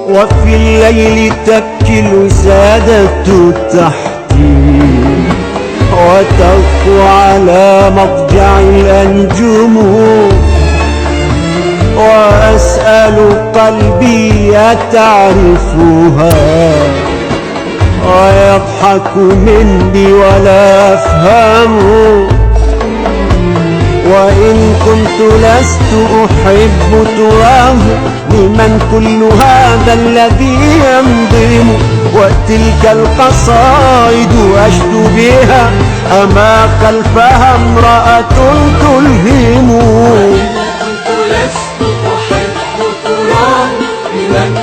وفي الليل تبكي الوسادة تحتي وتغفو على مضجع الأنجم، وأسأل قلبي تعرفها ويضحك مني ولا أفهم. وإن كنت لست أحب تراه لمن كل هذا الذي ينظم، وتلك القصائد أشدو بها أما خلفها امرأة تلهم. وإن كنت لست أحب تراه لمن